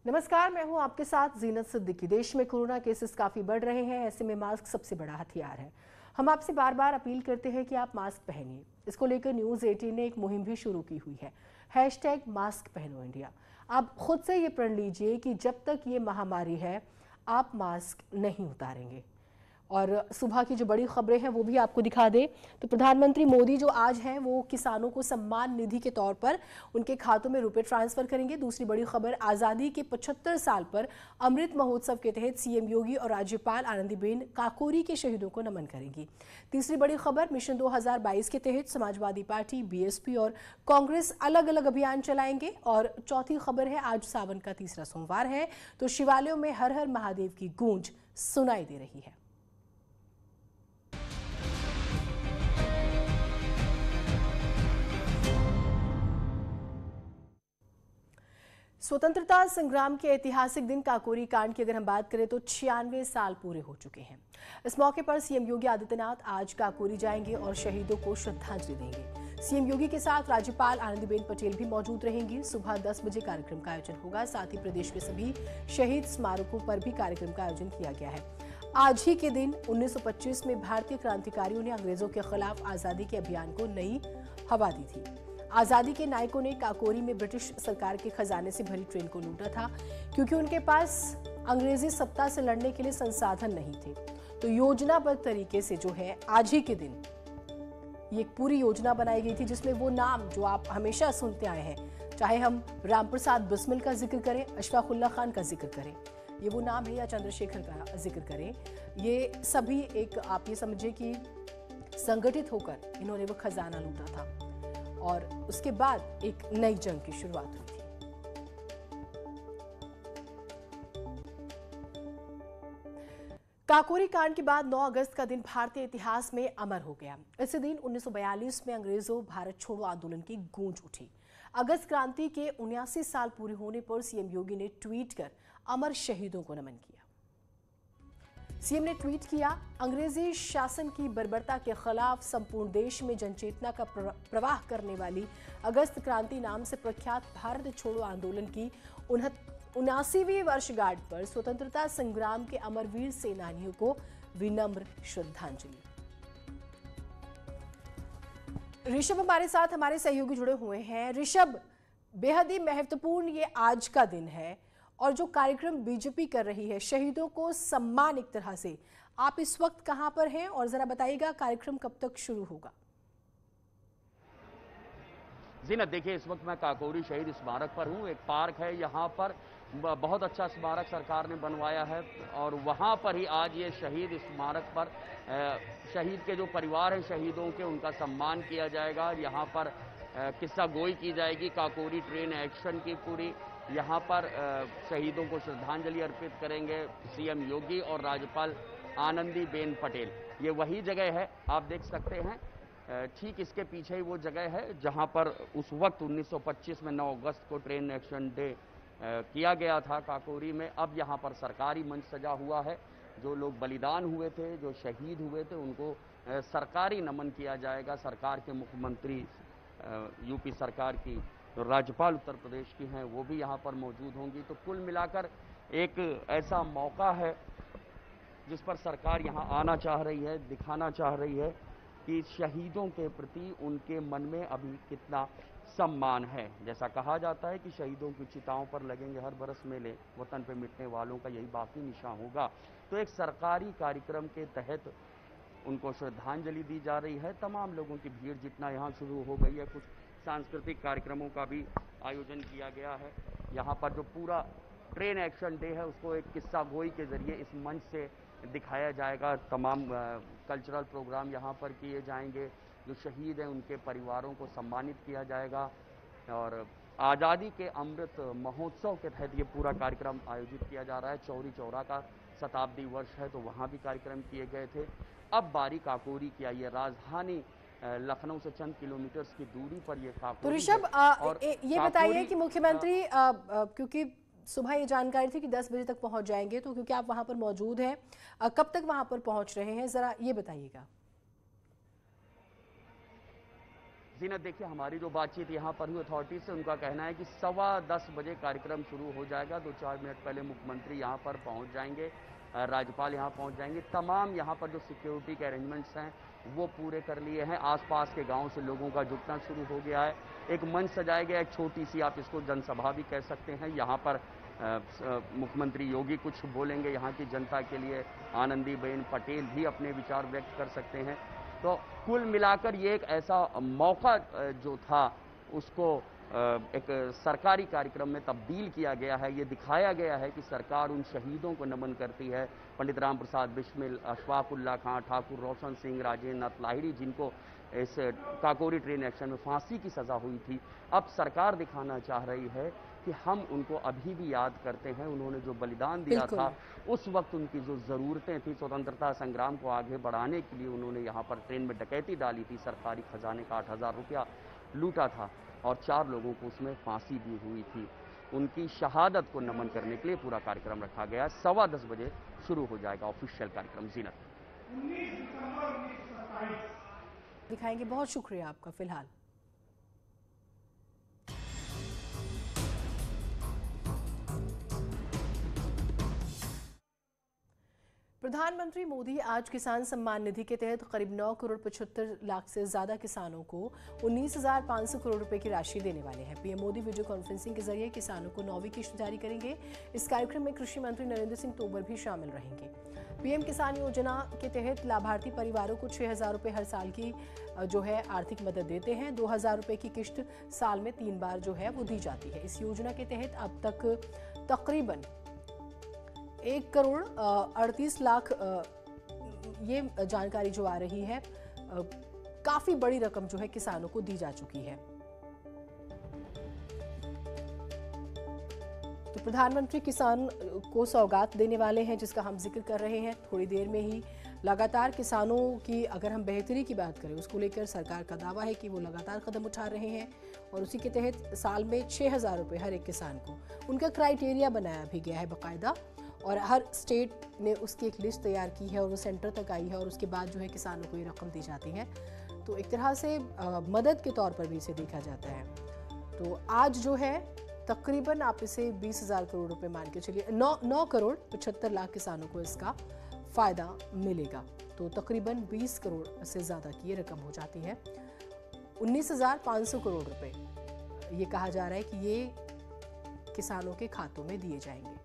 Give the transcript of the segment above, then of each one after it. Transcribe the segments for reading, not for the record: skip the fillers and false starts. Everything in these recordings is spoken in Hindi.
नमस्कार, मैं हूं आपके साथ जीनत सिद्दीकी। देश में कोरोना केसेस काफी बढ़ रहे हैं, ऐसे में मास्क सबसे बड़ा हथियार है। हम आपसे बार बार अपील करते हैं कि आप मास्क पहनिए। इसको लेकर न्यूज़ 18 ने एक मुहिम भी शुरू की हुई है, #मास्क पहनो इंडिया। आप खुद से ये प्रण लीजिए कि जब तक ये महामारी है आप मास्क नहीं उतारेंगे। और सुबह की जो बड़ी खबरें हैं वो भी आपको दिखा दे तो प्रधानमंत्री मोदी जो आज हैं वो किसानों को सम्मान निधि के तौर पर उनके खातों में रुपए ट्रांसफर करेंगे। दूसरी बड़ी खबर, आज़ादी के 75 साल पर अमृत महोत्सव के तहत सीएम योगी और राज्यपाल आनंदीबेन काकोरी के शहीदों को नमन करेंगी। तीसरी बड़ी खबर, मिशन 2022 के तहत समाजवादी पार्टी, बीएसपी और कांग्रेस अलग अलग अभियान चलाएंगे। और चौथी खबर है, आज सावन का तीसरा सोमवार है तो शिवालयों में हर हर महादेव की गूंज सुनाई दे रही है। स्वतंत्रता संग्राम के ऐतिहासिक दिन काकोरी कांड की अगर हम बात करें तो 96 साल पूरे हो चुके हैं। इस मौके पर सीएम योगी आदित्यनाथ आज काकोरी जाएंगे और शहीदों को श्रद्धांजलि देंगे। सीएम योगी के साथ राज्यपाल आनंदीबेन पटेल भी मौजूद रहेंगी। सुबह 10 बजे कार्यक्रम का आयोजन होगा। साथ ही प्रदेश के सभी शहीद स्मारकों पर भी कार्यक्रम का आयोजन किया गया है। आज ही के दिन 1925 में भारतीय क्रांतिकारियों ने अंग्रेजों के खिलाफ आजादी के अभियान को नई हवा दी थी। आजादी के नायकों ने काकोरी में ब्रिटिश सरकार के खजाने से भरी ट्रेन को लूटा था, क्योंकि उनके पास अंग्रेजी सत्ता से लड़ने के लिए संसाधन नहीं थे। तो योजनाबद्ध तरीके से जो है आज ही के दिन ये एक पूरी योजना बनाई गई थी, जिसमें वो नाम जो आप हमेशा सुनते आए हैं, चाहे हम राम प्रसाद बिस्मिल का जिक्र करें, अशफाकुल्ला खान का जिक्र करें, ये वो नाम है, या चंद्रशेखर का जिक्र करें, ये सभी एक आप ये समझिए कि संगठित होकर इन्होंने वो खजाना लूटा था और उसके बाद एक नई जंग की शुरुआत हुई थी। काकोरी कांड के बाद 9 अगस्त का दिन भारतीय इतिहास में अमर हो गया। इसी दिन 1942 में अंग्रेजों भारत छोड़ो आंदोलन की गूंज उठी। अगस्त क्रांति के 79 साल पूरे होने पर सीएम योगी ने ट्वीट कर अमर शहीदों को नमन किया। सीएम ने ट्वीट किया, अंग्रेजी शासन की बर्बरता के खिलाफ संपूर्ण देश में जनचेतना का प्रवाह करने वाली अगस्त क्रांति नाम से प्रख्यात भारत छोड़ो आंदोलन की 79वीं वर्षगांठ पर स्वतंत्रता संग्राम के अमरवीर सेनानियों को विनम्र श्रद्धांजलि। ऋषभ हमारे साथ हमारे सहयोगी जुड़े हुए हैं। ऋषभ, बेहद ही महत्वपूर्ण ये आज का दिन है और जो कार्यक्रम बीजेपी कर रही है शहीदों को सम्मान एक तरह से, आप इस वक्त कहां पर हैं और जरा बताइएगा कार्यक्रम कब तक शुरू होगा? जीनत, देखिए इस वक्त मैं काकोरी शहीद स्मारक पर हूं। एक पार्क है यहाँ पर, बहुत अच्छा स्मारक सरकार ने बनवाया है और वहाँ पर ही आज ये शहीद स्मारक पर शहीद के जो परिवार हैं शहीदों के, उनका सम्मान किया जाएगा। यहाँ पर किस्सा गोई की जाएगी काकोरी ट्रेन एक्शन की पूरी। यहाँ पर शहीदों को श्रद्धांजलि अर्पित करेंगे सीएम योगी और राज्यपाल आनंदीबेन पटेल। ये वही जगह है, आप देख सकते हैं, ठीक इसके पीछे ही वो जगह है जहाँ पर उस वक्त 1925 में 9 अगस्त को ट्रेन एक्शन डे किया गया था काकोरी में। अब यहाँ पर सरकारी मंच सजा हुआ है। जो लोग बलिदान हुए थे, जो शहीद हुए थे, उनको सरकारी नमन किया जाएगा। सरकार के मुख्यमंत्री, यूपी सरकार की जो राज्यपाल उत्तर प्रदेश की हैं वो भी यहाँ पर मौजूद होंगी। तो कुल मिलाकर एक ऐसा मौका है जिस पर सरकार यहाँ आना चाह रही है, दिखाना चाह रही है कि शहीदों के प्रति उनके मन में अभी कितना सम्मान है। जैसा कहा जाता है कि शहीदों की चिताओं पर लगेंगे हर बरस मेले, वतन पे मिटने वालों का यही बाकी निशान होगा। तो एक सरकारी कार्यक्रम के तहत उनको श्रद्धांजलि दी जा रही है। तमाम लोगों की भीड़ जितना यहाँ शुरू हो गई है, कुछ सांस्कृतिक कार्यक्रमों का भी आयोजन किया गया है। यहाँ पर जो पूरा ट्रेन एक्शन डे है उसको एक किस्सा गोई के जरिए इस मंच से दिखाया जाएगा। तमाम कल्चरल प्रोग्राम यहाँ पर किए जाएंगे। जो शहीद हैं उनके परिवारों को सम्मानित किया जाएगा और आज़ादी के अमृत महोत्सव के तहत ये पूरा कार्यक्रम आयोजित किया जा रहा है। चौरी चौरा का शताब्दी वर्ष है तो वहाँ भी कार्यक्रम किए गए थे। अब बारी काकोरी की आई है। राजधानी लखनऊ से चंद किलोमीटर की दूरी पर ये काकोरी। तो ऋषभ, ये बताइए कि मुख्यमंत्री, क्योंकि सुबह ये जानकारी थी कि 10 बजे तक पहुंच जाएंगे, तो क्योंकि आप वहां पर मौजूद हैं, कब तक वहां पर पहुंच रहे हैं, जरा ये बताइएगा। जीनत देखिए, हमारी जो बातचीत यहाँ पर हुई अथॉरिटी से, उनका कहना है कि 10:15 बजे कार्यक्रम शुरू हो जाएगा। 2-4 मिनट पहले मुख्यमंत्री यहाँ पर पहुँच जाएंगे, राज्यपाल यहाँ पहुँच जाएंगे। तमाम यहाँ पर जो सिक्योरिटी के अरेंजमेंट्स हैं वो पूरे कर लिए हैं। आसपास के गांव से लोगों का जुटना शुरू हो गया है। एक मंच सजाया गया, एक छोटी सी, आप इसको जनसभा भी कह सकते हैं। यहाँ पर मुख्यमंत्री योगी कुछ बोलेंगे यहाँ की जनता के लिए, आनंदीबेन पटेल भी अपने विचार व्यक्त कर सकते हैं। तो कुल मिलाकर ये एक ऐसा मौका जो था उसको एक सरकारी कार्यक्रम में तब्दील किया गया है। ये दिखाया गया है कि सरकार उन शहीदों को नमन करती है, पंडित राम प्रसाद बिस्मिल, अशफाकुल्ला खां, ठाकुर रोशन सिंह, राजेंद्र नाथ लाहिड़ी, जिनको इस काकोरी ट्रेन एक्शन में फांसी की सजा हुई थी। अब सरकार दिखाना चाह रही है कि हम उनको अभी भी याद करते हैं। उन्होंने जो बलिदान दिया था, उस वक्त उनकी जो ज़रूरतें थी, स्वतंत्रता संग्राम को आगे बढ़ाने के लिए उन्होंने यहाँ पर ट्रेन में डकैती डाली थी, सरकारी खजाने का 8,000 रुपया लूटा था और 4 लोगों को उसमें फांसी दी हुई थी। उनकी शहादत को नमन करने के लिए पूरा कार्यक्रम रखा गया। 10:15 बजे शुरू हो जाएगा ऑफिशियल कार्यक्रम। जीनत, 19 दिसंबर 1927 दिखाएंगे। बहुत शुक्रिया आपका। फिलहाल प्रधानमंत्री मोदी आज किसान सम्मान निधि के तहत करीब 9 करोड़ 75 लाख से ज्यादा किसानों को 19,500 करोड़ रुपए की राशि देने वाले हैं। पीएम मोदी वीडियो कॉन्फ्रेंसिंग के जरिए किसानों को 9वीं किश्त जारी करेंगे। इस कार्यक्रम में कृषि मंत्री नरेंद्र सिंह तोमर भी शामिल रहेंगे। पीएम किसान योजना के तहत लाभार्थी परिवारों को 6,000 रुपए हर साल की जो है आर्थिक मदद देते हैं। 2,000 रुपए की किश्त साल में 3 बार जो है वो दी जाती है। इस योजना के तहत अब तक तकरीबन 1 करोड़ 38 लाख ये जानकारी जो आ रही है, काफी बड़ी रकम जो है किसानों को दी जा चुकी है। तो प्रधानमंत्री किसान को सौगात देने वाले हैं, जिसका हम जिक्र कर रहे हैं थोड़ी देर में ही। लगातार किसानों की अगर हम बेहतरी की बात करें, उसको लेकर सरकार का दावा है कि वो लगातार कदम उठा रहे हैं और उसी के तहत साल में 6,000 रुपए हर एक किसान को, उनका क्राइटेरिया बनाया भी गया है बाकायदा, और हर स्टेट ने उसकी एक लिस्ट तैयार की है और वो सेंटर तक आई है और उसके बाद जो है किसानों को ये रकम दी जाती है। तो एक तरह से मदद के तौर पर भी इसे देखा जाता है। तो आज जो है तकरीबन आप इसे 20,000 करोड़ रुपए मान के चलिए, 9 करोड़ 75 लाख किसानों को इसका फायदा मिलेगा। तो तकरीबन 20 करोड़ से ज़्यादा की ये रकम हो जाती है। 19,500 करोड़ रुपए ये कहा जा रहा है कि ये किसानों के खातों में दिए जाएंगे।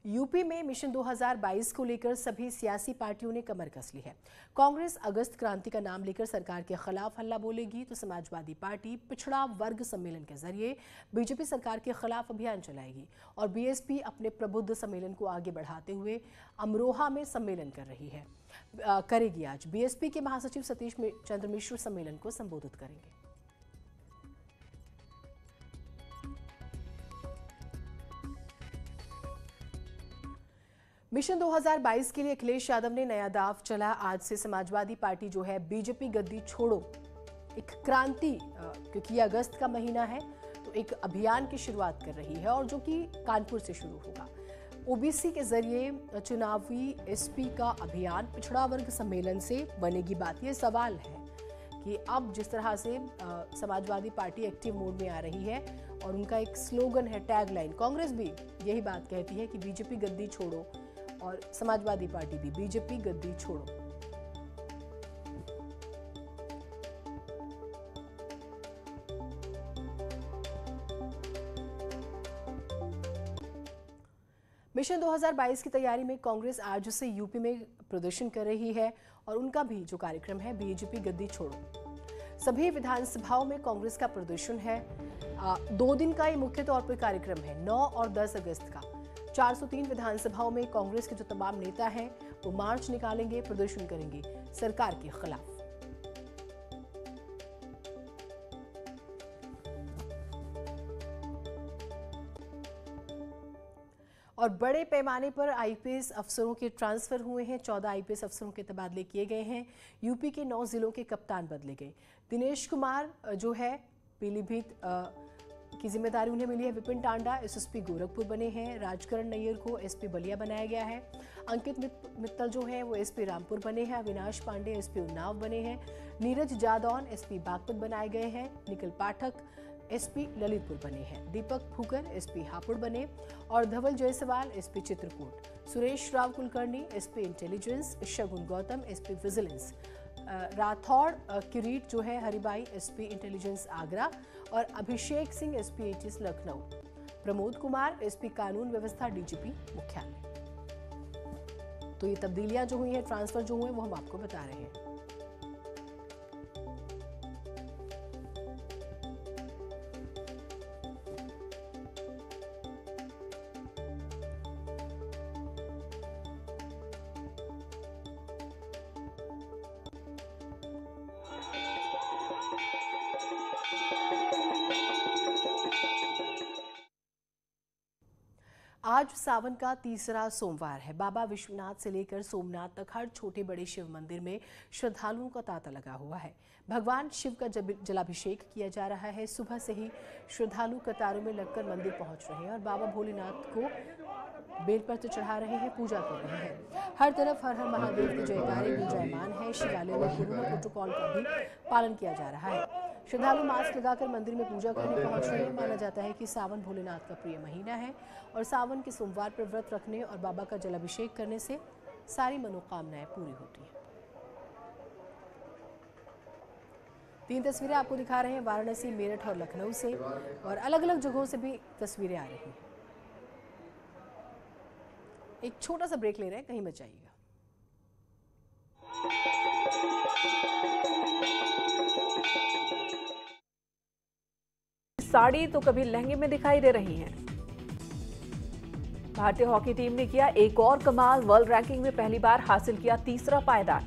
यूपी में मिशन 2022 को लेकर सभी सियासी पार्टियों ने कमर कस ली है। कांग्रेस अगस्त क्रांति का नाम लेकर सरकार के खिलाफ हल्ला बोलेगी, तो समाजवादी पार्टी पिछड़ा वर्ग सम्मेलन के जरिए बीजेपी सरकार के खिलाफ अभियान चलाएगी और बीएसपी अपने प्रबुद्ध सम्मेलन को आगे बढ़ाते हुए अमरोहा में सम्मेलन करेगी। आज बीएसपी के महासचिव सतीश चंद्र मिश्र सम्मेलन को संबोधित करेंगे। मिशन 2022 के लिए अखिलेश यादव ने नया दाव चला। आज से समाजवादी पार्टी जो है बीजेपी गद्दी छोड़ो एक क्रांति, क्योंकि ये अगस्त का महीना है, तो एक अभियान की शुरुआत कर रही है और जो कि कानपुर से शुरू होगा। ओबीसी के जरिए चुनावी एसपी का अभियान पिछड़ा वर्ग सम्मेलन से बनेगी बात। ये सवाल है कि अब जिस तरह से समाजवादी पार्टी एक्टिव मोड में आ रही है और उनका एक स्लोगन है, टैगलाइन, कांग्रेस भी यही बात कहती है कि बीजेपी गद्दी छोड़ो और समाजवादी पार्टी भी बीजेपी गद्दी छोड़ो। मिशन 2022 की तैयारी में कांग्रेस आज से यूपी में प्रदर्शन कर रही है और उनका भी जो कार्यक्रम है बीजेपी गद्दी छोड़ो। सभी विधानसभाओं में कांग्रेस का प्रदर्शन है। 2 दिन का ये मुख्य तौर पर कार्यक्रम है, 9 और 10 अगस्त का। 403 विधानसभाओं में कांग्रेस के जो तमाम नेता हैं वो मार्च निकालेंगे, प्रदर्शन करेंगे सरकार के खिलाफ। और बड़े पैमाने पर आईपीएस अफसरों के ट्रांसफर हुए हैं। 14 आईपीएस अफसरों के तबादले किए गए हैं। यूपी के 9 जिलों के कप्तान बदले गए। दिनेश कुमार जो है पीलीभीत की जिम्मेदारी उन्हें मिली है। विपिन टांडा एसएसपी गोरखपुर बने हैं। राजकरण नैयर को एसपी बलिया बनाया गया है। अंकित मित्तल जो है वो एसपी रामपुर बने हैं। अविनाश पांडे एसपी उन्नाव बने हैं। नीरज जादौन एसपी बागपत बनाए गए हैं। निखिल पाठक एसपी ललितपुर बने हैं। दीपक फूकर एसपी हापुड़ बने और Dhawal Jaiswal SP Chitrakoot. Suresh Rao Kulkarni SP intelligence. Shagun Gautam SP vigilance. Rathod Kirit जो है हरिबाई एसपी इंटेलिजेंस आगरा और Abhishek Singh SP ATS Lucknow. Pramod Kumar SP कानून व्यवस्था डीजीपी मुख्यालय। तो ये तब्दीलियां जो हुई हैं, ट्रांसफर जो हुए, वो हम आपको बता रहे हैं। आज सावन का तीसरा सोमवार है। बाबा विश्वनाथ से लेकर सोमनाथ तक हर छोटे बड़े शिव मंदिर में श्रद्धालुओं का तांता लगा हुआ है। भगवान शिव का जलाभिषेक किया जा रहा है। सुबह से ही श्रद्धालु कतारों में लगकर मंदिर पहुंच रहे हैं और बाबा भोलेनाथ को बेलपत्र चढ़ा रहे हैं, पूजा कर रहे हैं। हर तरफ हर हर महादेव के जयकारे गुंजायमान है। शिवालय में कोरोना प्रोटोकॉल का भी पालन किया जा रहा है। श्रद्धालु मास्क लगाकर मंदिर में पूजा करने पहुंच रहे हैं। माना जाता है कि सावन भोलेनाथ का प्रिय महीना है और सावन के सोमवार पर व्रत रखने और बाबा का जलाभिषेक करने से सारी मनोकामनाएं पूरी होती हैं। 3 तस्वीरें आपको दिखा रहे हैं वाराणसी, मेरठ और लखनऊ से, और अलग अलग जगहों से भी तस्वीरें आ रही हैं। एक छोटा सा ब्रेक ले रहे हैं, कहीं मत जाइएगा। साड़ी तो कभी लहंगे में दिखाई दे रही हैं। भारतीय हॉकी टीम ने किया एक और कमाल, वर्ल्ड रैंकिंग में पहली बार हासिल किया तीसरा पायदान।